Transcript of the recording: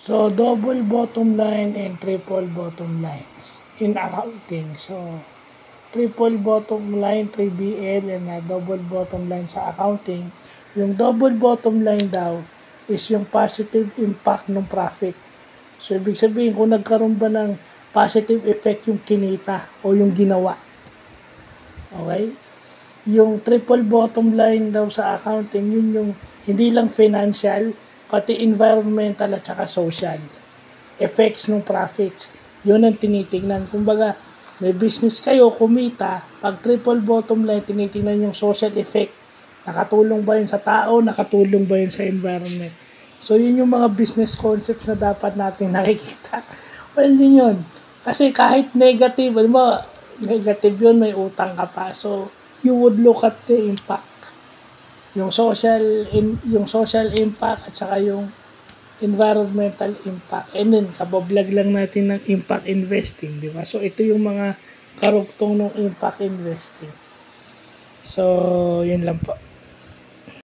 So, double bottom line and triple bottom lines in accounting. So, triple bottom line, 3BL, and double bottom line sa accounting. Yung double bottom line daw is yung positive impact ng profit. So, ibig sabihin, kung nagkaroon ba ng positive effect yung kinita o yung ginawa. Okay? Yung triple bottom line daw sa accounting, yun yung hindi lang financial, pati environmental at saka social effects ng profits. Yun ang tinitingnan. Kumbaga, may business kayo, kumita, pag triple bottom line, tinitingnan yung social effect. Nakatulong ba yun sa tao? Nakatulong ba yun sa environment? So, yun yung mga business concepts na dapat natin nakikita. Well, yun. Kasi kahit negative, alam mo, negative yun, may utang ka pa. So, you would look at the impact. Yung social impact at saka yung environmental impact. And then, kabablog lang natin ng impact investing, di ba? So, ito yung mga karugtong ng impact investing. So, yun lang po.